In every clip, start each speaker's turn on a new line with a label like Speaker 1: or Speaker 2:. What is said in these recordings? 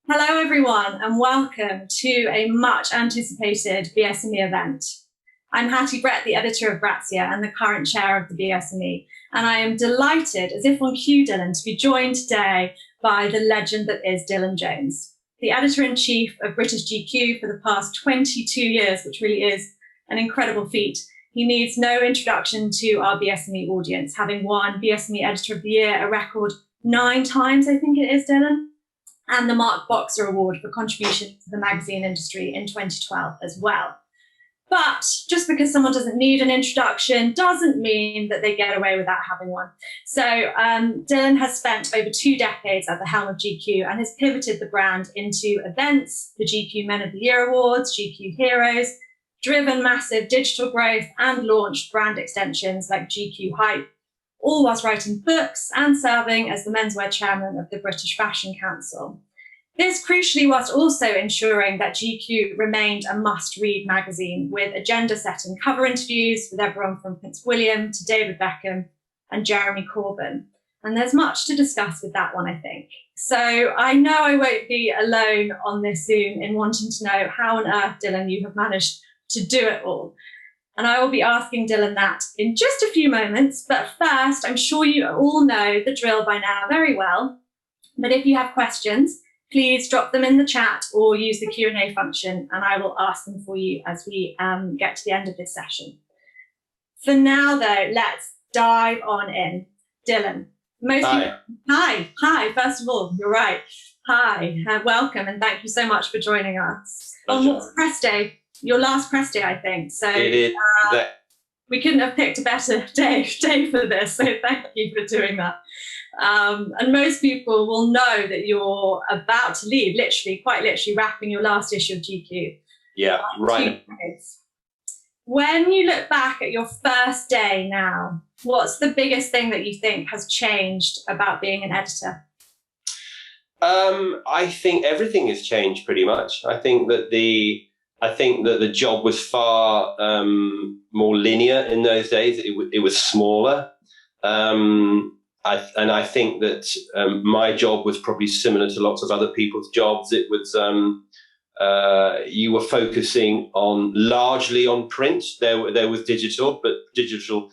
Speaker 1: Hello, everyone, and welcome to a much anticipated BSME event. I'm Hattie Brett, the editor of Grazia and the current chair of the BSME, and I am delighted, as if on cue, Dylan, to be joined today by the legend that is Dylan Jones, the editor-in-chief of British GQ for the past 22 years, which really is an incredible feat. He needs no introduction to our BSME audience, having won BSME Editor of the Year a record 9 times, I think it is, Dylan, and the Mark Boxer Award for contribution to the magazine industry in 2012 as well. But just because someone doesn't need an introduction doesn't mean that they get away without having one. So Dylan has spent over 2 decades at the helm of GQ and has pivoted the brand into events, the GQ Men of the Year Awards, GQ Heroes, driven massive digital growth and launched brand extensions like GQ Hype, all whilst writing books and serving as the menswear chairman of the British Fashion Council. This crucially whilst also ensuring that GQ remained a must-read magazine with agenda-setting cover interviews with everyone from Prince William to David Beckham and Jeremy Corbyn. And there's much to discuss with that one, I think. So I know I won't be alone on this Zoom in wanting to know how on earth, Dylan, you have managed to do it all. And I will be asking Dylan that in just a few moments. But first, I'm sure you all know the drill by now very well. But if you have questions, please drop them in the chat or use the Q&A function, and I will ask them for you as we get to the end of this session. For now, though, let's dive on in. Dylan, hi. First of all, you're right. Hi, welcome, and thank you so much for joining us. On what's press day? Your last press day, I think. So
Speaker 2: it is.
Speaker 1: We couldn't have picked a better day for this. So thank you for doing that. And most people will know that you're about to leave, quite literally wrapping your last issue of GQ.
Speaker 2: Yeah, right.
Speaker 1: When you look back at your first day now, what's the biggest thing that you think has changed about being an editor?
Speaker 2: I think everything has changed pretty much. I think that the job was far more linear in those days. It was smaller. I think that my job was probably similar to lots of other people's jobs. It was you were focusing largely on print. There was digital, but digital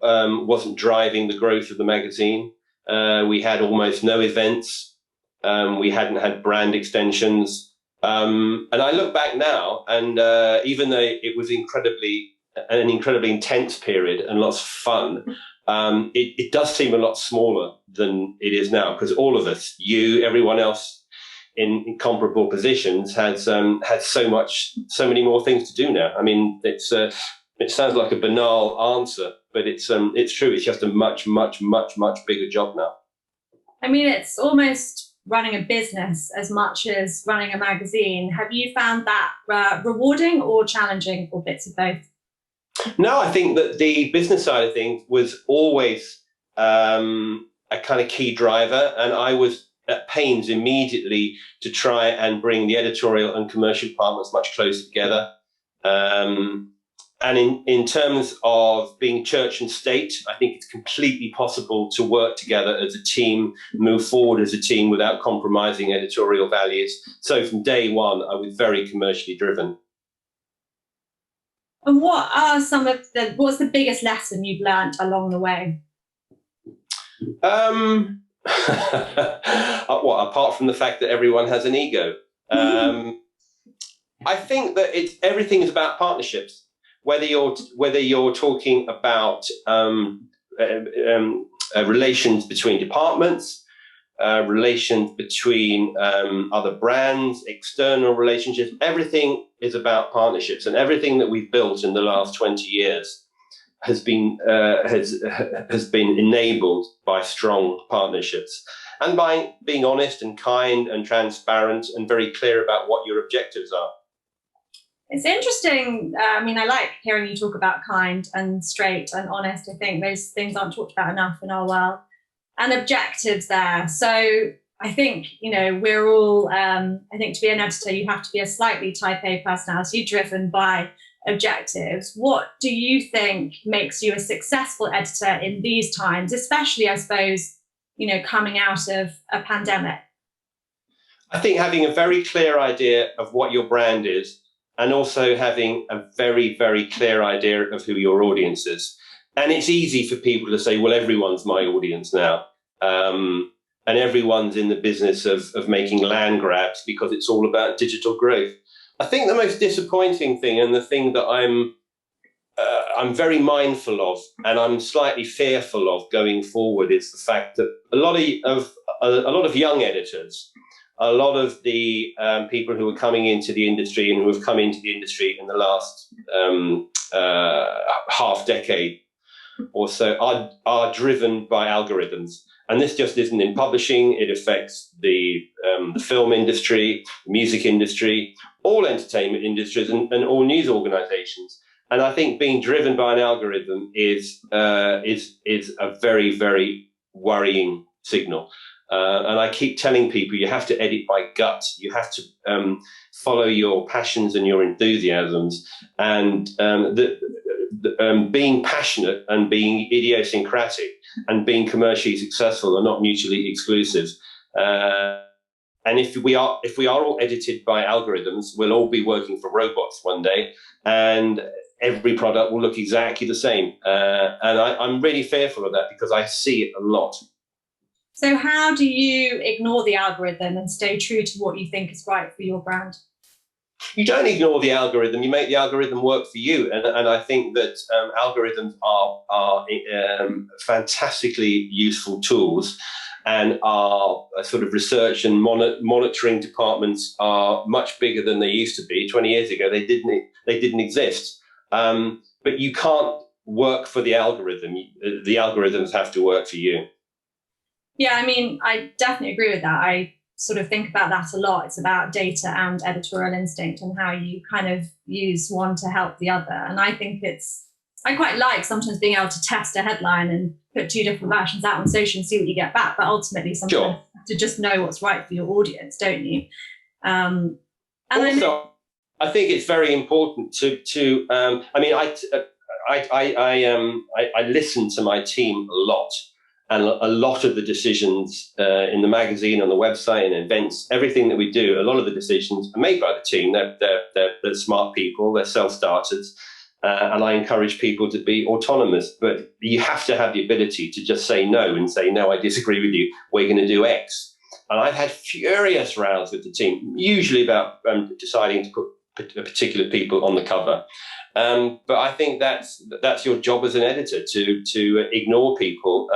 Speaker 2: wasn't driving the growth of the magazine. We had almost no events. We hadn't had brand extensions. And I look back now, and even though it was an incredibly intense period and lots of fun, it does seem a lot smaller than it is now, because all of us, everyone else in comparable positions, has so many more things to do now. I mean, it sounds like a banal answer, but it's true. It's just a much, much, much, much bigger job now.
Speaker 1: I mean, it's almost running a business as much as running a magazine. Have you found that rewarding or challenging, or bits of both?
Speaker 2: No, I think that the business side of things was always a kind of key driver, and I was at pains immediately to try and bring the editorial and commercial departments much closer together. And in terms of being church and state, I think it's completely possible to work together as a team, move forward as a team without compromising editorial values. So from day one, I was very commercially driven.
Speaker 1: And what's the biggest lesson you've learned along the way?
Speaker 2: Apart from the fact that everyone has an ego, I think that everything is about partnerships. Whether you're talking about relations between departments, relations between other brands, external relationships, everything is about partnerships, and everything that we've built in the last 20 years has been enabled by strong partnerships and by being honest and kind and transparent and very clear about what your objectives are.
Speaker 1: It's interesting. I mean, I like hearing you talk about kind and straight and honest. I think those things aren't talked about enough in our world. And objectives there. So I think, we're all, I think to be an editor, you have to be a slightly type A personality driven by objectives. What do you think makes you a successful editor in these times, especially, I suppose, coming out of a pandemic?
Speaker 2: I think having a very clear idea of what your brand is, and also having a very, very clear idea of who your audience is. And it's easy for people to say, well, everyone's my audience now. And everyone's in the business of making land grabs because it's all about digital growth. I think the most disappointing thing, and the thing that I'm very mindful of, and I'm slightly fearful of going forward, is the fact that a lot of young editors, a lot of the people who are coming into the industry and who have come into the industry in the last half decade or so are driven by algorithms. And this just isn't in publishing. It affects the film industry, the music industry, all entertainment industries, and all news organizations. And I think being driven by an algorithm is a very, very worrying signal. And I keep telling people, you have to edit by gut. You have to follow your passions and your enthusiasms. And being passionate and being idiosyncratic and being commercially successful are not mutually exclusive. And if we are all edited by algorithms, we'll all be working for robots one day, and every product will look exactly the same. And I'm really fearful of that because I see it a lot.
Speaker 1: So how do you ignore the algorithm and stay true to what you think is right for your brand?
Speaker 2: You don't ignore the algorithm. You make the algorithm work for you. And I think that algorithms are fantastically useful tools, and our sort of research and monitoring departments are much bigger than they used to be. 20 years ago, they didn't exist. But you can't work for the algorithm. The algorithms have to work for you.
Speaker 1: Yeah, I mean, I definitely agree with that. I sort of think about that a lot. It's about data and editorial instinct and how you kind of use one to help the other. And I think I quite like sometimes being able to test a headline and put two different versions out on social and see what you get back. But ultimately, sometimes you have to just know what's right for your audience, don't you? And
Speaker 2: also, I think it's very important to I mean, I listen to my team a lot. And a lot of the decisions in the magazine, on the website, and events, everything that we do, a lot of the decisions are made by the team. They're smart people, they're self-starters, and I encourage people to be autonomous. But you have to have the ability to just say no and say, no, I disagree with you. We're going to do X. And I've had furious rows with the team, usually about deciding to put particular people on the cover. But I think that's your job as an editor, to ignore people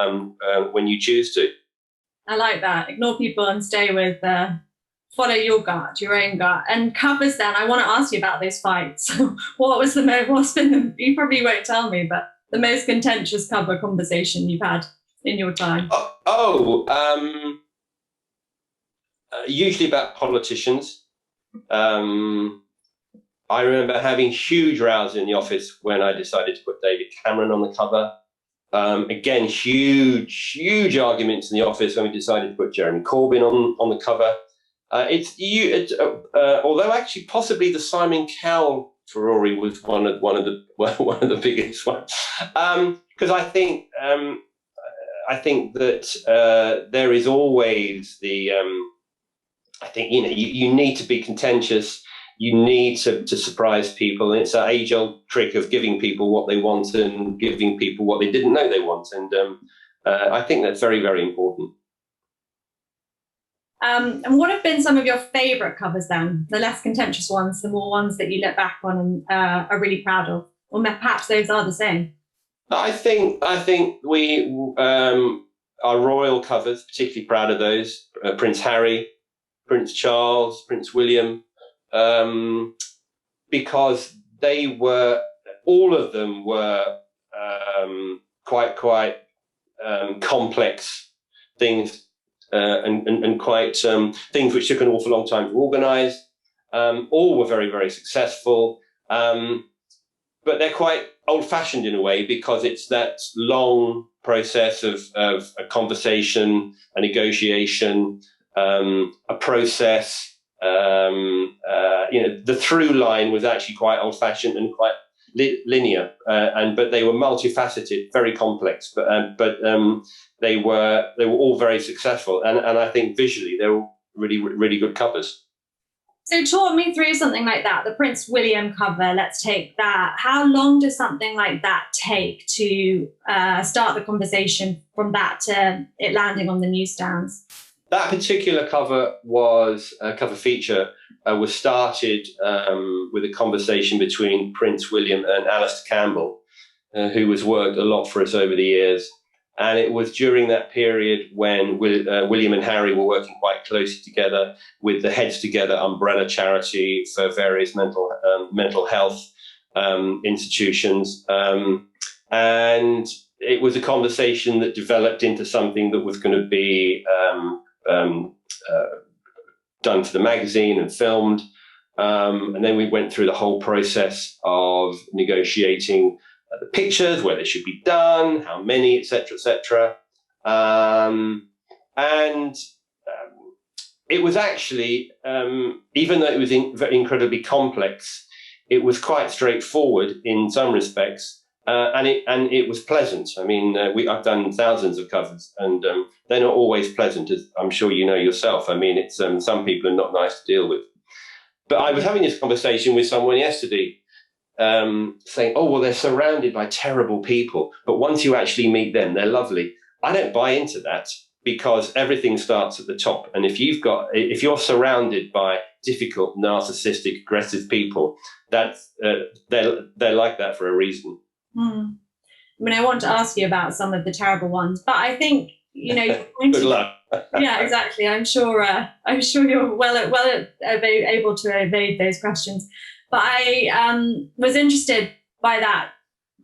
Speaker 2: when you choose to.
Speaker 1: I like that. Ignore people and stay with, follow your gut, your own gut. And covers then, I want to ask you about those fights. What's been you probably won't tell me, but the most contentious cover conversation you've had in your time?
Speaker 2: Usually about politicians. I remember having huge rows in the office when I decided to put David Cameron on the cover. Again, huge arguments in the office when we decided to put Jeremy Corbyn on the cover. Although actually possibly the Simon Cowell Ferrari was one of the biggest ones, because I think that there is always the I think you need to be contentious. You need to surprise people. And it's that age-old trick of giving people what they want and giving people what they didn't know they want. And I think that's very, very important.
Speaker 1: And what have been some of your favourite covers then? The less contentious ones, the more ones that you look back on and are really proud of? Or perhaps those are the same?
Speaker 2: I think we, our royal covers, particularly proud of those. Prince Harry, Prince Charles, Prince William. Because all of them were quite complex things and quite things which took an awful long time to organise. All were very, very successful, but they're quite old-fashioned in a way because it's that long process of a conversation, a negotiation, a process. The through line was actually quite old-fashioned and quite linear, but they were multifaceted, very complex. But they were all very successful, and I think visually they were really good covers.
Speaker 1: So talk me through something like that, the Prince William cover, let's take that. How long does something like that take to start the conversation from that to it landing on the newsstands?
Speaker 2: That particular cover was a cover feature was started with a conversation between Prince William and Alistair Campbell, who has worked a lot for us over the years. And it was during that period when William and Harry were working quite closely together with the Heads Together umbrella charity for various mental health institutions. And it was a conversation that developed into something that was going to be done for the magazine and filmed. And then we went through the whole process of negotiating the pictures, where they should be done, how many, etc., etc. It was actually, even though it was incredibly complex, it was quite straightforward in some respects, and it was pleasant. I mean, I've done thousands of covers, and they're not always pleasant, as I'm sure you know yourself. I mean, it's some people are not nice to deal with. But I was having this conversation with someone yesterday, saying, oh, well, they're surrounded by terrible people, but once you actually meet them, they're lovely. I don't buy into that, because everything starts at the top. And if you're surrounded by difficult, narcissistic, aggressive people, that's they're like that for a reason.
Speaker 1: I mean, I want to ask you about some of the terrible ones, but I think, you know,
Speaker 2: good luck.
Speaker 1: Yeah, exactly. I'm sure you're well able to evade those questions. But I was interested by that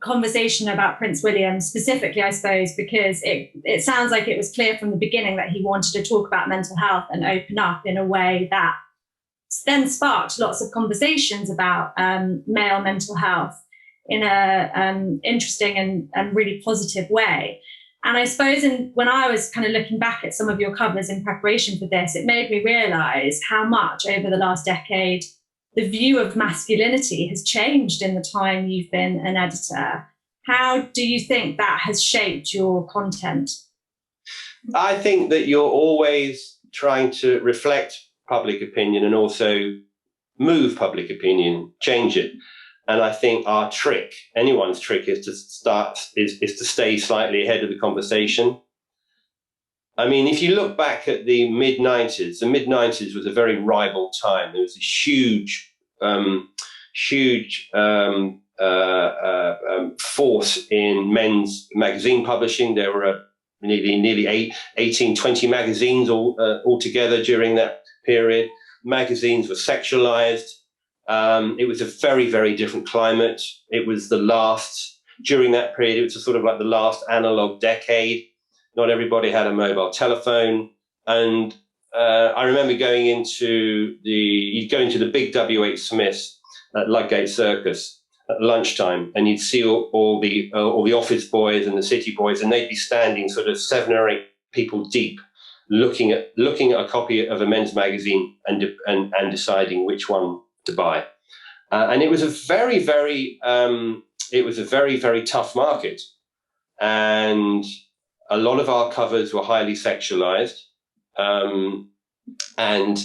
Speaker 1: conversation about Prince William specifically, I suppose, because it sounds like it was clear from the beginning that he wanted to talk about mental health and open up in a way that then sparked lots of conversations about male mental health in a interesting and really positive way. And I suppose when I was kind of looking back at some of your covers in preparation for this, it made me realize how much over the last decade the view of masculinity has changed in the time you've been an editor. How do you think that has shaped your content?
Speaker 2: I think that you're always trying to reflect public opinion and also move public opinion, change it. And I think our trick, anyone's trick, is to stay slightly ahead of the conversation. I mean, if you look back at the mid-90s, the mid-90s was a very rival time. There was a huge force in men's magazine publishing. There were nearly 18, 20 magazines altogether during that period. Magazines were sexualized. It was a very, very different climate. It was during that period, it was sort of like the last analog decade. Not everybody had a mobile telephone. And I remember going into the big W.H. Smith's at Ludgate Circus at lunchtime, and you'd see all the office boys and the city boys, and they'd be standing sort of 7 or 8 people deep, looking at a copy of a men's magazine and deciding which one to buy. And it was a very, very very tough market, and a lot of our covers were highly sexualized, and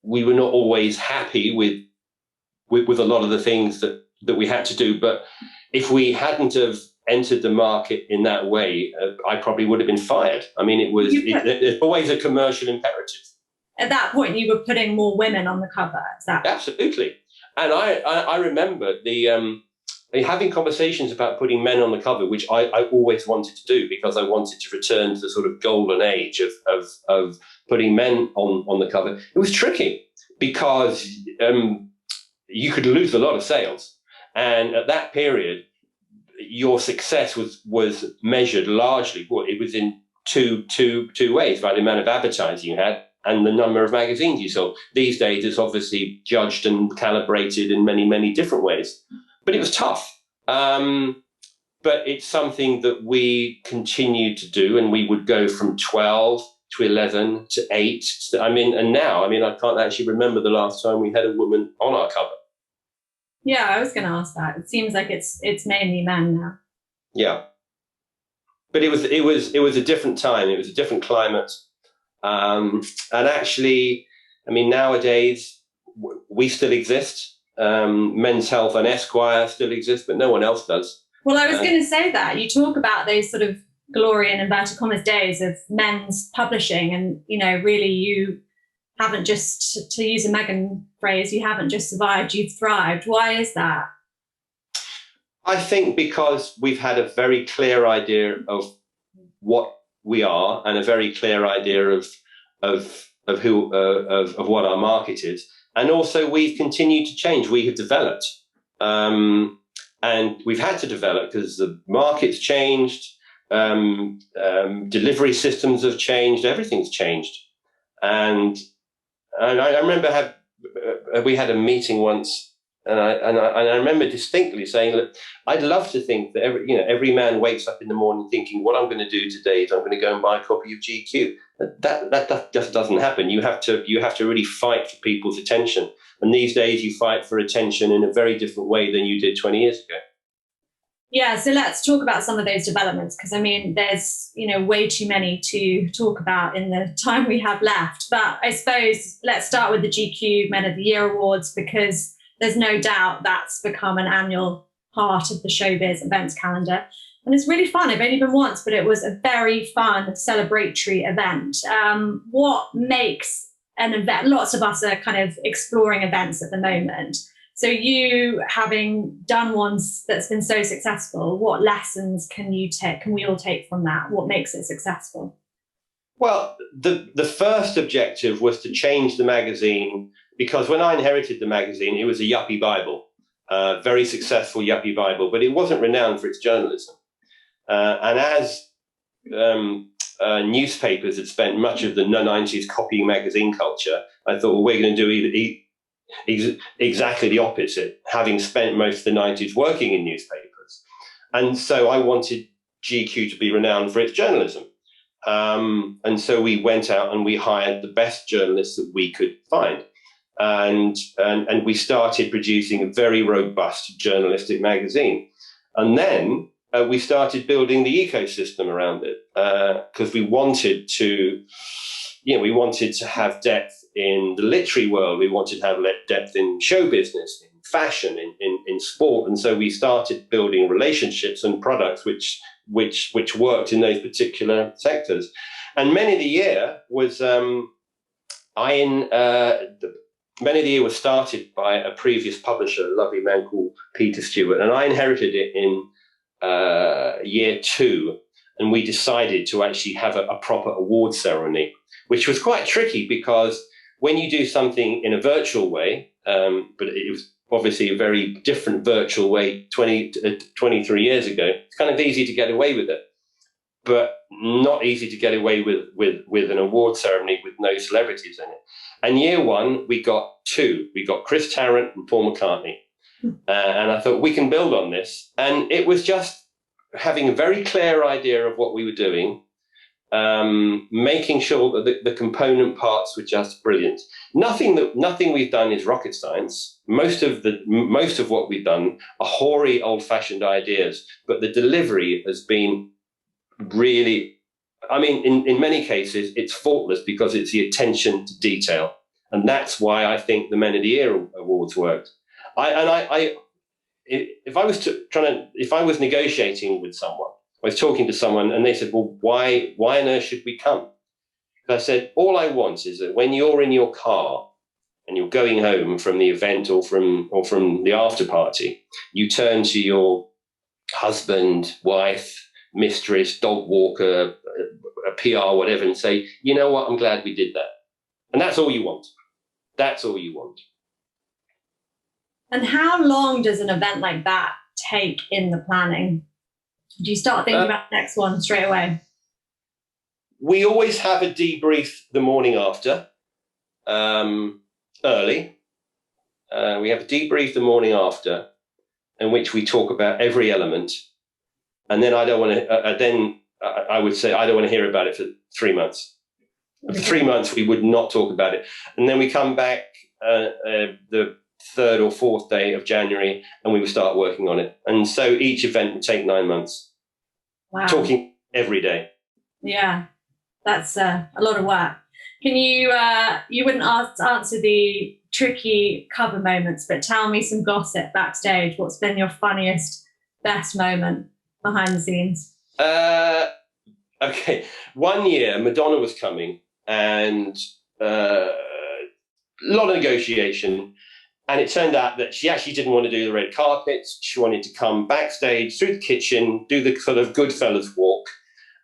Speaker 2: we were not always happy with a lot of the things that we had to do. But if we hadn't have entered the market in that way, I probably would have been fired. I mean, it's always a commercial imperative.
Speaker 1: At that point, you were putting more women on the cover. Is that
Speaker 2: absolutely? And I remember having conversations about putting men on the cover, which I always wanted to do, because I wanted to return to the sort of golden age of putting men on the cover. It was tricky because you could lose a lot of sales. And at that period, your success was measured largely. Well, it was in two ways, by the amount of advertising you had and the number of magazines you sold. These days, it's obviously judged and calibrated in many, many different ways. But it was tough. But it's something that we continued to do, and we would go from 12 to 11 to 8. And now, I can't actually remember the last time we had a woman on our cover.
Speaker 1: Yeah, I was going to ask that. It seems like it's mainly men now.
Speaker 2: Yeah, but it was a different time. It was a different climate. And actually, I mean, nowadays we still exist. Men's Health and Esquire still exist, but no one else does.
Speaker 1: Well, I was going to say that you talk about those sort of glory and inverted commas days of men's publishing, and really you haven't just, to use a Megan phrase, you haven't just survived, you've thrived. Why is that?
Speaker 2: I think because we've had a very clear idea of what we are and a very clear idea of what our market is, and also we've continued to change. We have developed, and we've had to develop because the market's changed, delivery systems have changed, everything's changed, and I remember we had a meeting once. And I remember distinctly saying, look, I'd love to think that every man wakes up in the morning thinking, what I'm going to do today is I'm going to go and buy a copy of GQ. That just doesn't happen. You have to really fight for people's attention. And these days you fight for attention in a very different way than you did 20 years ago.
Speaker 1: Yeah, so let's talk about some of those developments, because I mean, there's way too many to talk about in the time we have left. But I suppose let's start with the GQ Men of the Year Awards, because there's no doubt that's become an annual part of the showbiz events calendar. And it's really fun. I've only been once, but it was a very fun celebratory event. What makes an event? Lots of us are kind of exploring events at the moment. So you, having done one that's been so successful, what lessons can we all take from that? What makes it successful?
Speaker 2: Well, the first objective was to change the magazine, because when I inherited the magazine, it was a yuppie Bible, very successful yuppie Bible, but it wasn't renowned for its journalism. And as newspapers had spent much of the 90s copying magazine culture, I thought, well, we're going to do exactly the opposite, having spent most of the 90s working in newspapers. And so I wanted GQ to be renowned for its journalism. And so we went out and we hired the best journalists that we could find. And we started producing a very robust journalistic magazine. And then we started building the ecosystem around it, because we wanted to have depth in the literary world. We wanted to have depth in show business, in fashion, in sport. And so we started building relationships and products which worked in those particular sectors. And Men of the Year was Men of the Year was started by a previous publisher, a lovely man called Peter Stewart, and I inherited it in year 2, and we decided to actually have a proper award ceremony, which was quite tricky, because when you do something in a virtual way, but it was obviously a very different virtual way 23 years ago, it's kind of easy to get away with it, but not easy to get away with an award ceremony with no celebrities in it. And year 1, we got 2. We got Chris Tarrant and Paul McCartney. And I thought, we can build on this. And it was just having a very clear idea of what we were doing, making sure that the component parts were just brilliant. Nothing we've done is rocket science. Most of what we've done are hoary, old-fashioned ideas, but the delivery has been really, I mean, in many cases, it's faultless, because it's the attention to detail. And that's why I think the Men of the Year Awards worked. If I was negotiating with someone, I was talking to someone and they said, well, why on earth should we come? And I said, all I want is that when you're in your car and you're going home from the event or from the after party, you turn to your husband, wife, mistress, dog walker, a PR, whatever, and say, you know what, I'm glad we did that. And that's all you want. That's all you want.
Speaker 1: And how long does an event like that take in the planning? Do you start thinking about the next one straight away?
Speaker 2: We always have a debrief the morning after, early. We have a debrief the morning after, in which we talk about every element. And then I would say I don't want to hear about it for 3 months. For 3 months, we would not talk about it. And then we come back the 3rd or 4th day of January, and we would start working on it. And so each event would take 9 months. Wow. Talking every day.
Speaker 1: Yeah, that's a lot of work. Can you, you wouldn't answer the tricky cover moments, but tell me some gossip backstage. What's been your funniest, best moment behind the scenes?
Speaker 2: Okay. One year, Madonna was coming and a lot of negotiation. And it turned out that she actually didn't want to do the red carpets. She wanted to come backstage through the kitchen, do the sort of Goodfellas walk,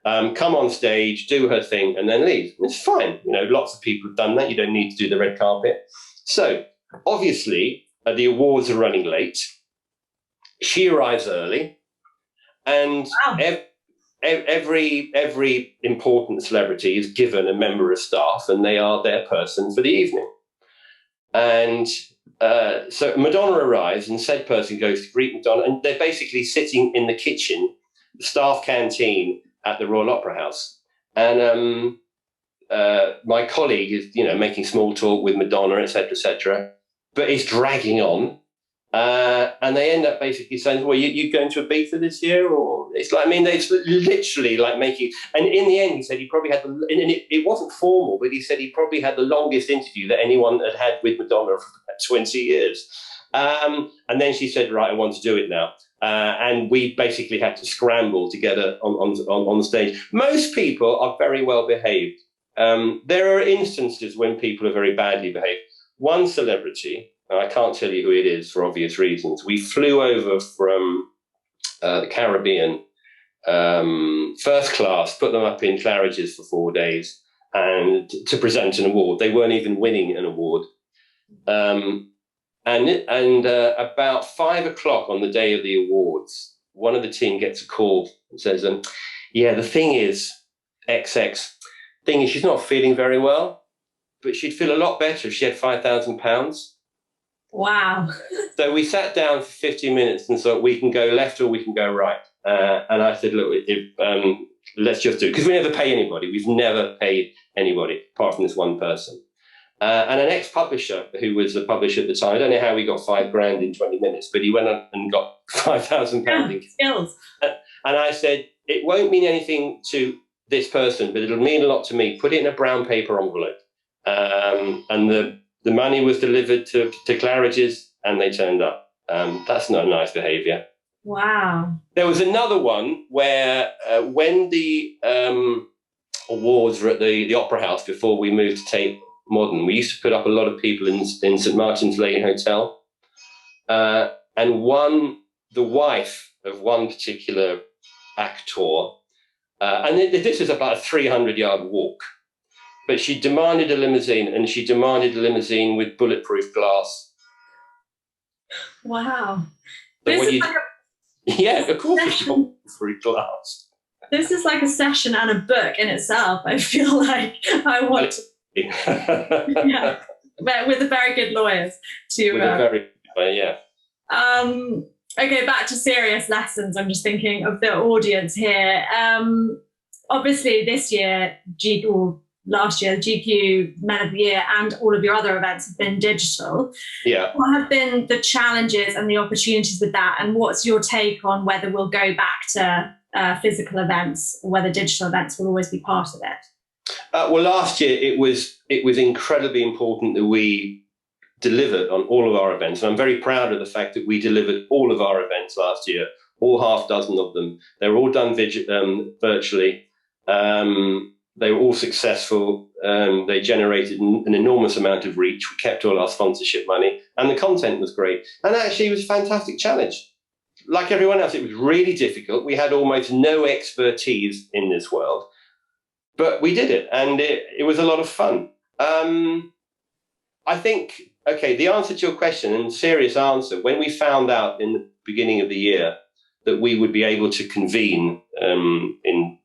Speaker 2: come on stage, do her thing, and then leave. And it's fine. You know, lots of people have done that. You don't need to do the red carpet. So obviously, the awards are running late. She arrives early, and
Speaker 1: Wow.
Speaker 2: every important celebrity is given a member of staff, and they are their person for the evening. And so Madonna arrives, and said person goes to greet Madonna, and they're basically sitting in the kitchen, the staff canteen at the Royal Opera House. And my colleague is, you know, making small talk with Madonna, etc., but it's dragging on. And they end up basically saying, well, you going to Ibiza this year? Or it's like, I mean, they're literally like making, and in the end, he said he probably had, and it wasn't formal, but he said he probably had the longest interview that anyone had with Madonna for 20 years. And then she said, right, I want to do it now. And we basically had to scramble to get her on the stage. Most people are very well behaved. There are instances when people are very badly behaved. One celebrity, and I can't tell you who it is for obvious reasons, we flew over from the Caribbean, first class, put them up in Claridge's for 4 days, and to present an award. They weren't even winning an award. And about 5 o'clock on the day of the awards, one of the team gets a call and says, yeah, the thing is, she's not feeling very well, but she'd feel a lot better if she had £5,000.
Speaker 1: Wow.
Speaker 2: So we sat down for 50 minutes and thought, we can go left or we can go right. And I said, look, let's just do it. Because we never pay anybody. We've never paid anybody apart from this one person. And an ex-publisher who was the publisher at the time, I don't know how he got £5,000 in 20 minutes, but he went on and got £5,000 in skills. And I said, it won't mean anything to this person, but it'll mean a lot to me. Put it in a brown paper envelope. And the money was delivered to Claridge's, and they turned up. That's not nice behaviour.
Speaker 1: Wow.
Speaker 2: There was another one where when the awards were at the Opera House before we moved to Tate Modern, we used to put up a lot of people in St Martin's Lane Hotel. And the wife of one particular actor, and this is about a 300-yard walk, but she demanded a limousine, and she demanded a limousine with bulletproof glass.
Speaker 1: Wow.
Speaker 2: Yeah, of course it's bulletproof glass.
Speaker 1: This is like a session and a book in itself. I feel like I want to. Yeah, but with the very good lawyers to. With
Speaker 2: a very, yeah.
Speaker 1: Okay, back to serious lessons. I'm just thinking of the audience here. Obviously, this year, last year, GQ Men of the Year and all of your other events have been digital.
Speaker 2: Yeah.
Speaker 1: What have been the challenges and the opportunities with that? And what's your take on whether we'll go back to physical events or whether digital events will always be part of it?
Speaker 2: Well, last year it was incredibly important that we delivered on all of our events. And I'm very proud of the fact that we delivered all of our events last year, all half dozen of them. They were all done virtually. They were all successful. They generated an enormous amount of reach. We kept all our sponsorship money, and the content was great. And actually, it was a fantastic challenge. Like everyone else, it was really difficult. We had almost no expertise in this world, but we did it, and it was a lot of fun. I think, okay, the answer to your question, and serious answer, when we found out in the beginning of the year that we would be able to convene in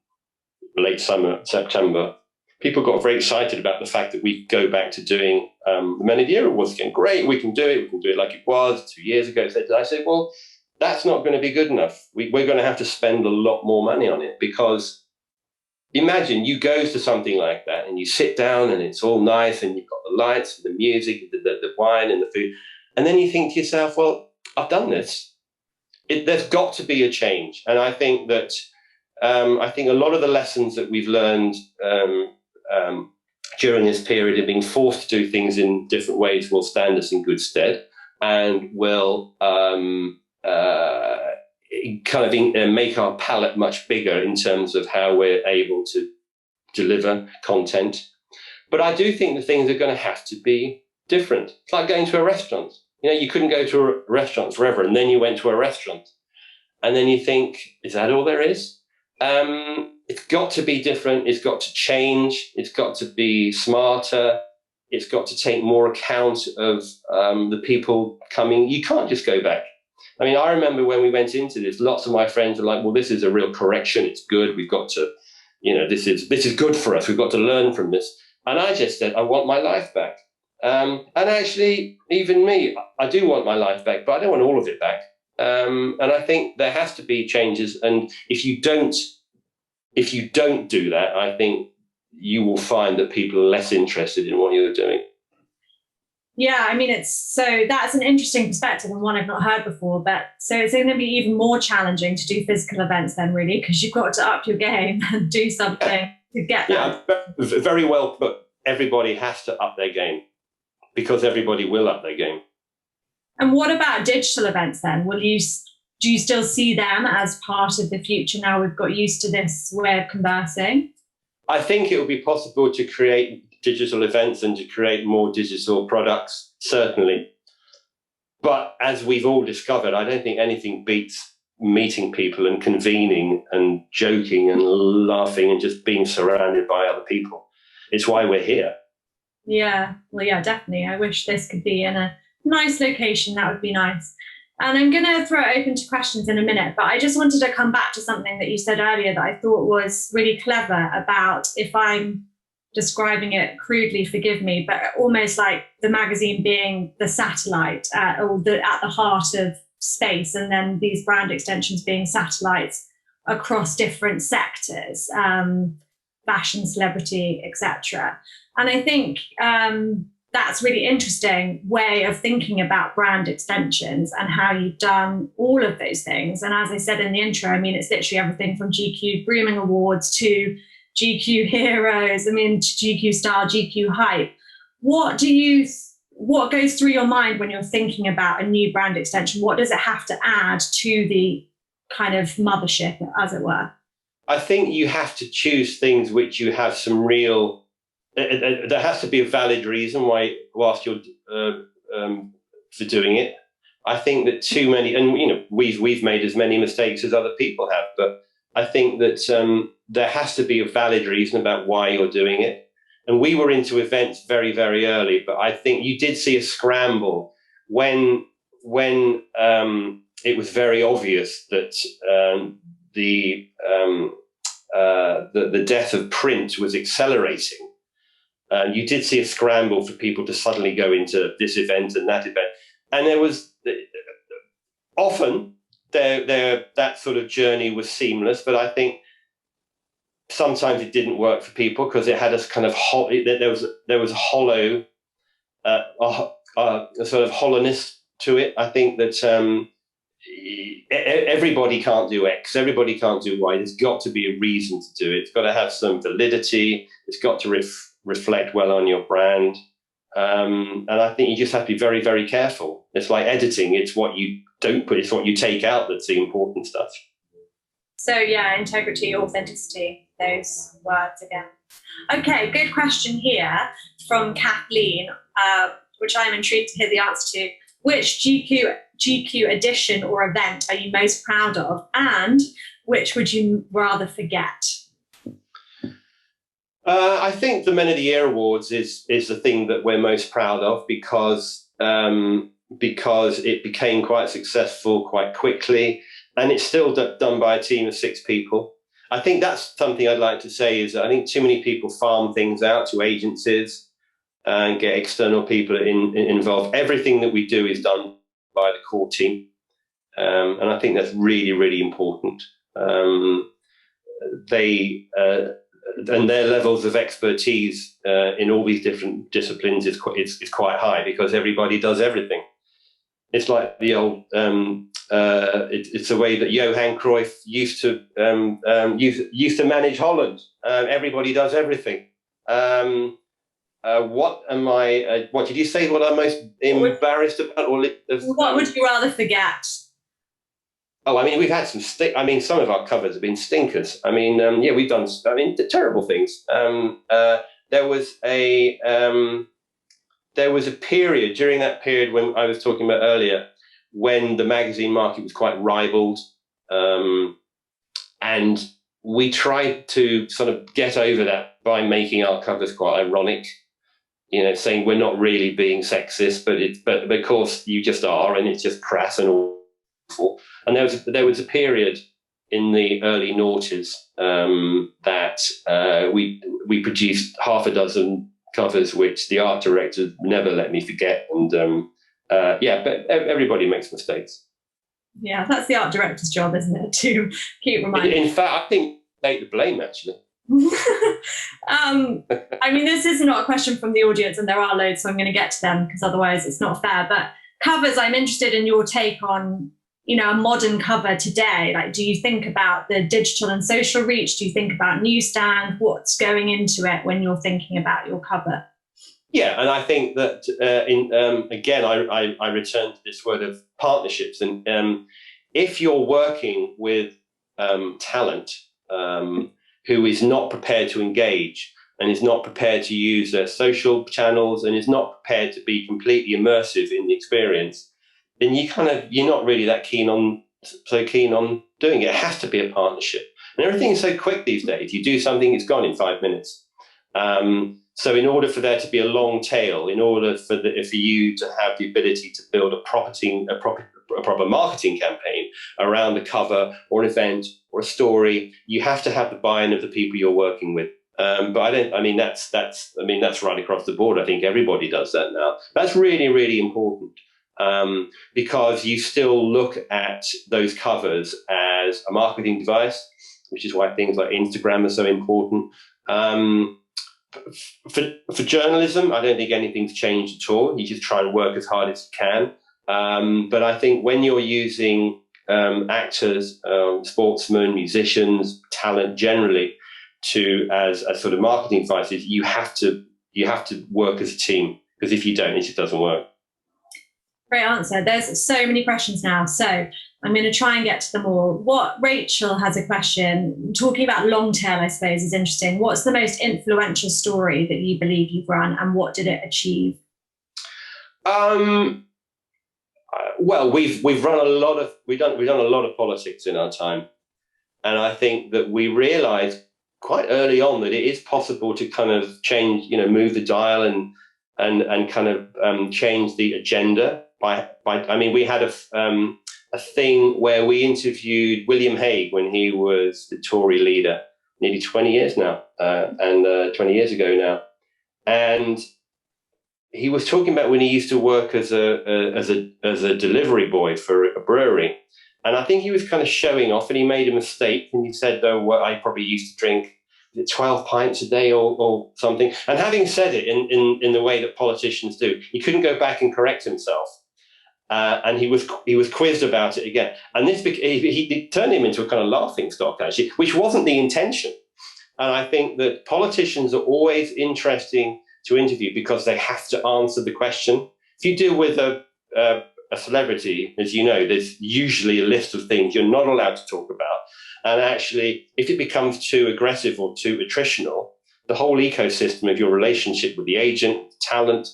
Speaker 2: late summer, September, people got very excited about the fact that we go back to doing the Men of the Year Awards again. Great, we can do it like it was 2 years ago. I said, well, that's not going to be good enough. We're going to have to spend a lot more money on it, because imagine you go to something like that and you sit down and it's all nice and you've got the lights and the music, the wine and the food. And then you think to yourself, well, I've done this. There's got to be a change. And I think that a lot of the lessons that we've learned during this period of being forced to do things in different ways will stand us in good stead and will make our palette much bigger in terms of how we're able to deliver content. But I do think the things are going to have to be different. It's like going to a restaurant. You know, you couldn't go to a restaurant forever, and then you went to a restaurant. And then you think, is that all there is? It's got to be different. It's got to change. It's got to be smarter. It's got to take more account of the people coming. You can't just go back. I mean, I remember when we went into this, lots of my friends were like, well, this is a real correction. It's good. We've got to, you know, this is good for us. We've got to learn from this. And I just said, I want my life back. And actually, even me, I do want my life back, but I don't want all of it back. And I think there has to be changes. And if you don't do that, I think you will find that people are less interested in what you're doing.
Speaker 1: Yeah, I mean, that's an interesting perspective and one I've not heard before. But so it's going to be even more challenging to do physical events then, really, because you've got to up your game and do something to get that.
Speaker 2: Yeah, very well put. Everybody has to up their game because everybody will up their game.
Speaker 1: And what about digital events then? Do you still see them as part of the future now we've got used to this way of conversing?
Speaker 2: I think it will be possible to create digital events and to create more digital products, certainly. But as we've all discovered, I don't think anything beats meeting people and convening and joking and laughing and just being surrounded by other people. It's why we're here.
Speaker 1: Yeah, well, yeah, definitely. I wish this could be in a nice location. That would be nice. And I'm going to throw it open to questions in a minute, but I just wanted to come back to something that you said earlier that I thought was really clever about, if I'm describing it crudely, forgive me, but almost like the magazine being the satellite or at the heart of space, and then these brand extensions being satellites across different sectors, fashion, celebrity, etc. And I think that's really interesting way of thinking about brand extensions and how you've done all of those things. And as I said in the intro, I mean, it's literally everything from GQ Grooming Awards to GQ Heroes, I mean, GQ Style, GQ Hype. What goes through your mind when you're thinking about a new brand extension? What does it have to add to the kind of mothership, as it were?
Speaker 2: I think you have to choose things which you have some real. There has to be a valid reason why, whilst you're for doing it. I think that too many, and you know, we've made as many mistakes as other people have, but I think that there has to be a valid reason about why you're doing it. And we were into events very, very early, but I think you did see a scramble when it was very obvious that the death of print was accelerating. You did see a scramble for people to suddenly go into this event and that event. And there was often that sort of journey was seamless, but I think sometimes it didn't work for people because it had a kind of there was a hollow, a sort of hollowness to it. I think that everybody can't do X, everybody can't do Y. There's got to be a reason to do it. It's got to have some validity. It's got to reflect well on your brand. And I think you just have to be very, very careful. It's like editing. It's what you don't put, it's what you take out that's the important stuff.
Speaker 1: So yeah, integrity, authenticity, those words again. Okay, good question here from Kathleen, which I'm intrigued to hear the answer to. Which GQ edition or event are you most proud of, and which would you rather forget?
Speaker 2: I think the Men of the Year Awards is the thing that we're most proud of because it became quite successful quite quickly, and it's still done by a team of 6 people. I think that's something I'd like to say is that I think too many people farm things out to agencies and get external people involved. Everything that we do is done by the core team, and I think that's really, really important. And their levels of expertise in all these different disciplines is quite high because everybody does everything. It's like the old. It's the way that Johan Cruyff used to manage Holland. Everybody does everything. what am I? What did you say? What I'm most embarrassed about?
Speaker 1: What would you rather forget?
Speaker 2: Oh, I mean, we've had some some of our covers have been stinkers. I mean, yeah, we've done. I mean, terrible things. There was a period during that period when I was talking about earlier, when the magazine market was quite ribald, and we tried to sort of get over that by making our covers quite ironic. You know, saying we're not really being sexist, but of course you just are, and it's just crass and awful. And there was a period in the early noughties that we produced half a dozen covers, which the art director never let me forget. And yeah, but everybody makes mistakes.
Speaker 1: Yeah, that's the art director's job, isn't it, to keep reminding.
Speaker 2: In fact, I think take the blame actually.
Speaker 1: I mean, this is not a question from the audience, and there are loads, so I'm going to get to them because otherwise it's not fair. But covers, I'm interested in your take on, you know, a modern cover today. Like, do you think about the digital and social reach? Do you think about newsstand? What's going into it when you're thinking about your cover?
Speaker 2: Yeah, and I think that again, I return to this word of partnerships, and if you're working with talent who is not prepared to engage and is not prepared to use their social channels and is not prepared to be completely immersive in the experience, then you're not really that keen on doing it. It has to be a partnership, and everything is so quick these days. You do something, it's gone in 5 minutes. So in order for there to be a long tail, in order for you to have the ability to build a proper marketing campaign around a cover or an event or a story, you have to have the buy-in of the people you're working with. But that's right across the board. I think everybody does that now. That's really, really important. Because you still look at those covers as a marketing device, which is why things like Instagram are so important. For journalism, I don't think anything's changed at all. You just try and work as hard as you can. But I think when you're using actors, sportsmen, musicians, talent generally, as sort of marketing devices, you have to work as a team, because if you don't, it just doesn't work.
Speaker 1: Great answer. There's so many questions now, so I'm going to try and get to them all. Rachel has a question. Talking about long tail, I suppose, is interesting. What's the most influential story that you believe you've run, and what did it achieve?
Speaker 2: Well, we've done a lot of politics in our time, and I think that we realised quite early on that it is possible to kind of change, move the dial and kind of change the agenda. I mean, we had a thing where we interviewed William Hague when he was the Tory leader, nearly 20 years now, 20 years ago now, and he was talking about when he used to work as a delivery boy for a brewery, and I think he was kind of showing off, and he made a mistake, and he said, "Oh, I probably used to drink 12 pints a day or something." And having said it in the way that politicians do, he couldn't go back and correct himself. And he was quizzed about it again. And this he turned him into a kind of laughing stock, actually, which wasn't the intention. And I think that politicians are always interesting to interview because they have to answer the question. If you deal with a celebrity, as you know, there's usually a list of things you're not allowed to talk about. And actually, if it becomes too aggressive or too attritional, the whole ecosystem of your relationship with the agent, talent,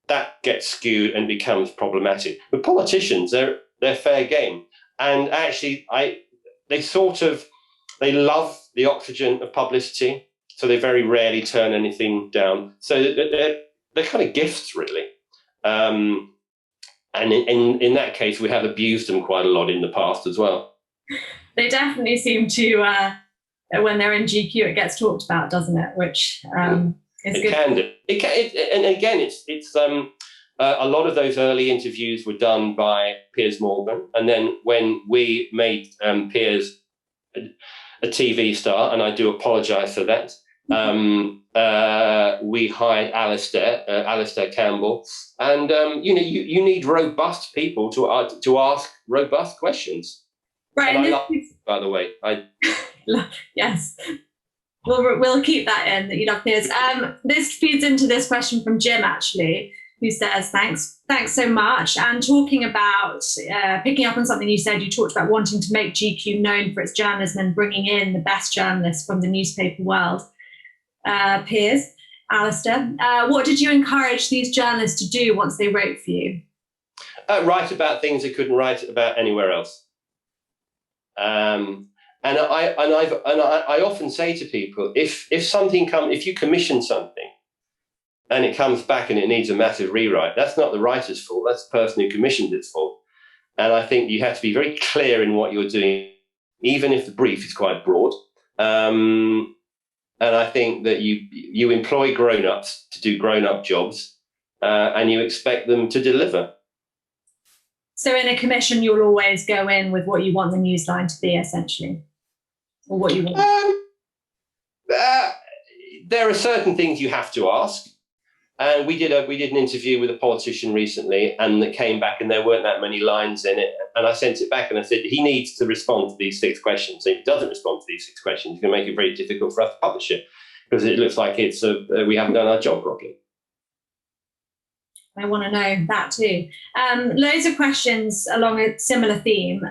Speaker 2: that gets skewed and becomes problematic. With politicians, they're fair game. And actually, they love the oxygen of publicity, so they very rarely turn anything down. So they're kind of gifts, really. And in that case, we have abused them quite a lot in the past as well.
Speaker 1: They definitely seem to, when they're in GQ, it gets talked about, doesn't it? Which is good.
Speaker 2: Can do. And again, it's a lot of those early interviews were done by Piers Morgan, and then when we made Piers a TV star, and I do apologise for that, we hired Alistair Campbell, and you need robust people to ask robust questions.
Speaker 1: Right,
Speaker 2: and I love, by the way,
Speaker 1: yes. We'll keep that in, that you love peers. This feeds into this question from Jim, actually, who says, thanks so much. And talking about, picking up on something you said, you talked about wanting to make GQ known for its journalism and bringing in the best journalists from the newspaper world. Piers, Alistair, what did you encourage these journalists to do once they wrote for you?
Speaker 2: Write about things they couldn't write about anywhere else. And I often say to people, if you commission something and it comes back and it needs a massive rewrite, that's not the writer's fault, that's the person who commissioned its fault. And I think you have to be very clear in what you're doing, even if the brief is quite broad. And I think that you employ grown-ups to do grown-up jobs, and you expect them to deliver.
Speaker 1: So in a commission, you'll always go in with what you want the newsline to be, essentially, or what you want.
Speaker 2: There are certain things you have to ask. And we did an interview with a politician recently, and it came back and there weren't that many lines in it. And I sent it back and I said, he needs to respond to these 6 questions. If he doesn't respond to these 6 questions, it's going to make it very difficult for us to publish it, because it looks like we haven't done our job properly.
Speaker 1: I want to know that too. Loads of questions along a similar theme,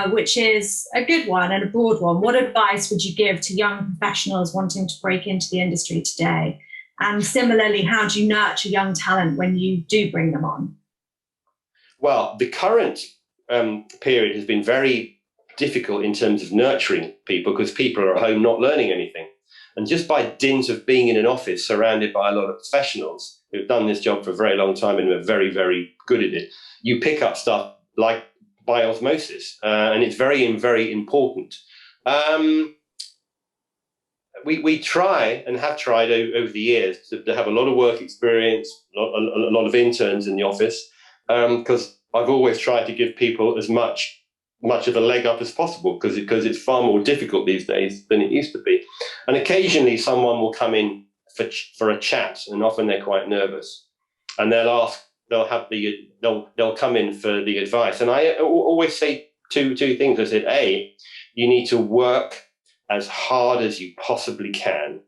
Speaker 1: which is a good one and a broad one. What advice would you give to young professionals wanting to break into the industry today? And similarly, how do you nurture young talent when you do bring them on?
Speaker 2: Well, the current period has been very difficult in terms of nurturing people, because people are at home not learning anything. And just by dint of being in an office surrounded by a lot of professionals who've done this job for a very long time and are very, very good at it, you pick up stuff like by osmosis, and it's very, very important. We try and have tried over the years to have a lot of work experience, a lot of interns in the office, because I've always tried to give people as much of a leg up as possible, because it's far more difficult these days than it used to be. And occasionally someone will come in for a chat, and often they're quite nervous, and they'll come in for the advice. And I always say two things. I said, A, you need to work as hard as you possibly can,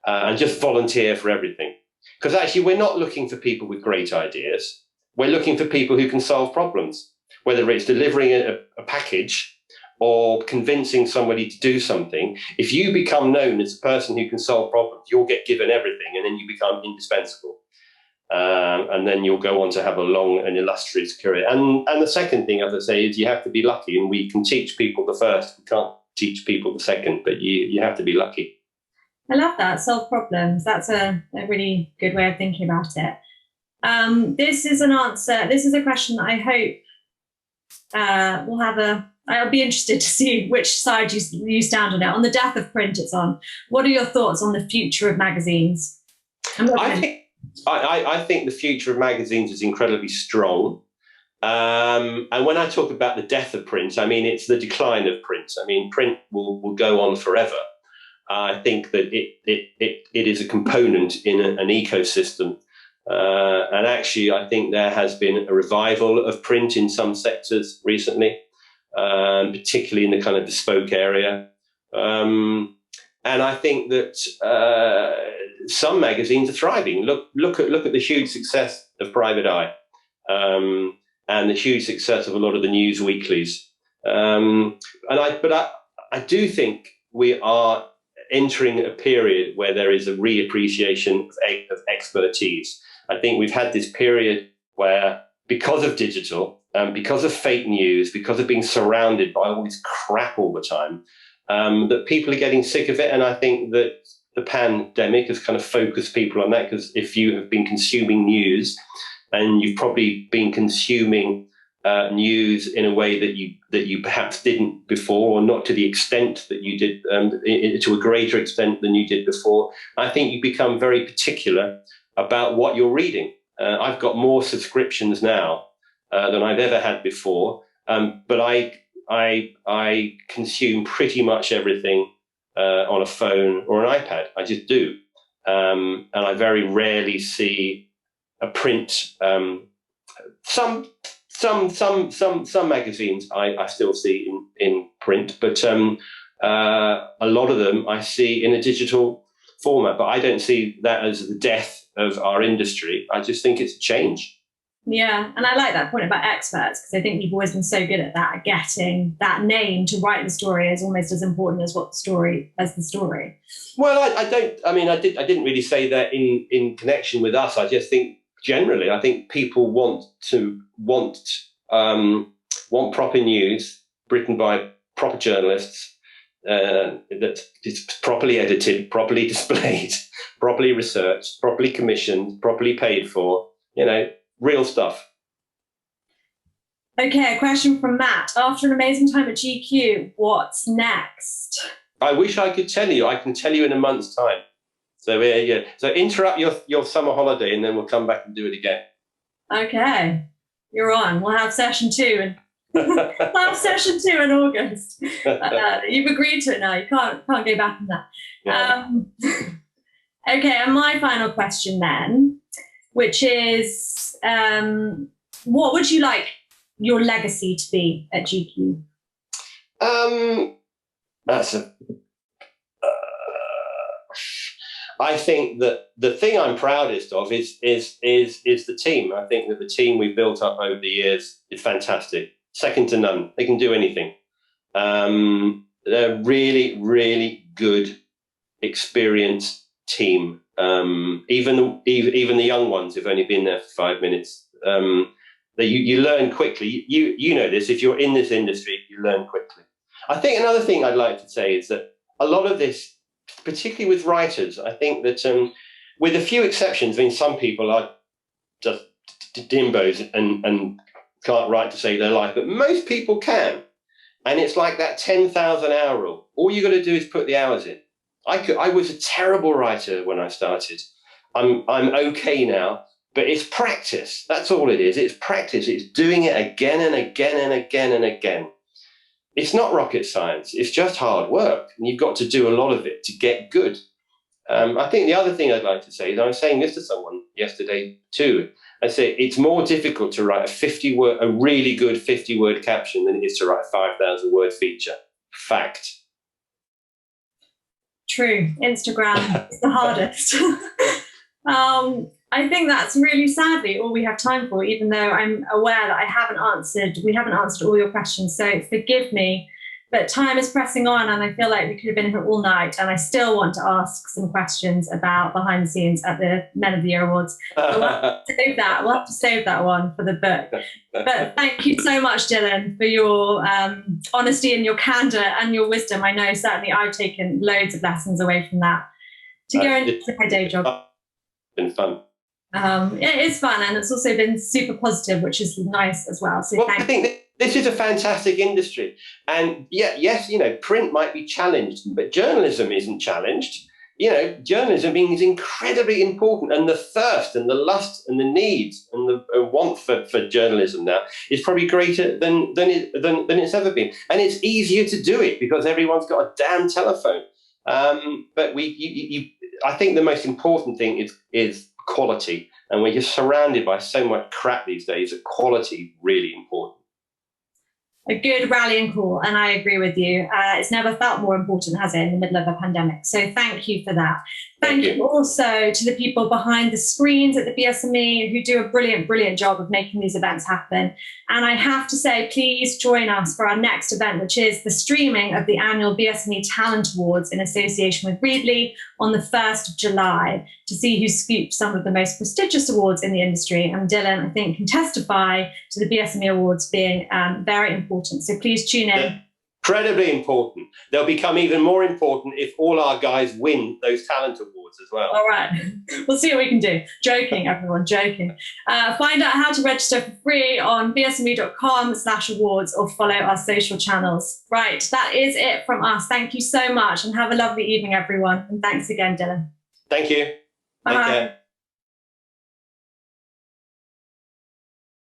Speaker 2: and just volunteer for everything. Because actually, we're not looking for people with great ideas. We're looking for people who can solve problems, whether it's delivering a package or convincing somebody to do something. If you become known as a person who can solve problems, you'll get given everything, and then you become indispensable. And then you'll go on to have a long and illustrious career. And the second thing, as I say, is you have to be lucky. And we can teach people the first, we can't teach people the second, but you have to be lucky.
Speaker 1: I love that, solve problems. That's a really good way of thinking about it. This is a question that I hope I'll be interested to see which side you stand on it. On the death of print it's on. What are your thoughts on the future of magazines?
Speaker 2: I think the future of magazines is incredibly strong. And when I talk about the death of print, I mean it's the decline of print. I mean, print will go on forever. I think that it is a component in an ecosystem. And actually, I think there has been a revival of print in some sectors recently, particularly in the kind of bespoke area. And I think that some magazines are thriving. Look at the huge success of Private Eye, and the huge success of a lot of the news weeklies. But I do think we are entering a period where there is a reappreciation of expertise. I think we've had this period where, because of digital, because of fake news, because of being surrounded by all this crap all the time, that people are getting sick of it. And I think that the pandemic has kind of focused people on that, because if you have been consuming news, and you've probably been consuming news in a way that you perhaps didn't before, or not to the extent that you did, to a greater extent than you did before, I think you become very particular about what you're reading. I've got more subscriptions now than I've ever had before, but I consume pretty much everything on a phone or an iPad. I just do, and I very rarely see a print. Some magazines I still see in print, but A lot of them I see in a digital format, but I don't see that as the death of our industry. I just think it's a change.
Speaker 1: Yeah, and I like that point about experts, because I think you've always been so good at that, at getting that name to write the story is almost as important as the story.
Speaker 2: Well, I didn't really say that in connection with us. I just think generally, I think people want proper news written by proper journalists, that is properly edited, properly displayed, properly researched, properly commissioned, properly paid for. Real stuff.
Speaker 1: Okay, a question from Matt. After an amazing time at GQ, what's next?
Speaker 2: I wish I could tell you. I can tell you in a month's time. So So interrupt your summer holiday, and then we'll come back and do it again.
Speaker 1: Okay, you're on. We'll have session 2 we'll have session 2 in August. You've agreed to it now. You can't go back on that. Yeah. Okay, and my final question then, which is, what would you like your legacy to be at GQ? I think that the thing I'm proudest of is the team. I think that the team we've built up over the years is fantastic, second to none. They can do anything. They're really, really good, experienced team. Even the young ones who've only been there for 5 minutes. You learn quickly. You know this. If you're in this industry, you learn quickly. I think another thing I'd like to say is that a lot of this, particularly with writers, I think that with a few exceptions, some people are just dimbos and can't write to save their life, but most people can. And it's like that 10,000 hour rule. All you got to do is put the hours in. I was a terrible writer when I started. I'm okay now, but it's practice. That's all it is. It's practice. It's doing it again and again and again and again. It's not rocket science. It's just hard work. And you've got to do a lot of it to get good. I think the other thing I'd like to say is, I was saying this to someone yesterday too. I say it's more difficult to write a really good 50-word caption than it is to write a 5,000-word feature. Fact. True. Instagram is the hardest. I think that's really sadly all we have time for, even though I'm aware that we haven't answered all your questions. So forgive me, but time is pressing on and I feel like we could have been here all night, and I still want to ask some questions about behind the scenes at the Men of the Year Awards. We'll have to save that one for the book. But thank you so much, Dylan, for your honesty and your candor and your wisdom. I know certainly I've taken loads of lessons away from that to go into my day job.
Speaker 2: It's been fun.
Speaker 1: It is fun, and it's also been super positive, which is nice as well. So
Speaker 2: I think this is a fantastic industry, and yes, print might be challenged, but journalism isn't challenged. Journalism is incredibly important, and the thirst and the lust and the needs and the want for journalism now is probably greater than it's ever been, and it's easier to do it because everyone's got a damn telephone. But I think the most important thing is quality, and we're just surrounded by so much crap these days that quality really important.
Speaker 1: A good rallying call, and I agree with you. It's never felt more important, has it, in the middle of a pandemic? So thank you for that. Thank you also to the people behind the screens at the BSME who do a brilliant, brilliant job of making these events happen. And I have to say, please join us for our next event, which is the streaming of the annual BSME Talent Awards in association with Readly on the 1st of July to see who scooped some of the most prestigious awards in the industry. And Dylan, I think, can testify to the BSME Awards being very important. So please tune in.
Speaker 2: Yeah. Incredibly important. They'll become even more important if all our guys win those talent awards as well.
Speaker 1: All right. We'll see what we can do. Joking, everyone, joking. Find out how to register for free on bsme.com/awards or follow our social channels. Right, that is it from us. Thank you so much and have a lovely evening, everyone. And thanks again, Dylan.
Speaker 2: Thank you.
Speaker 1: Bye.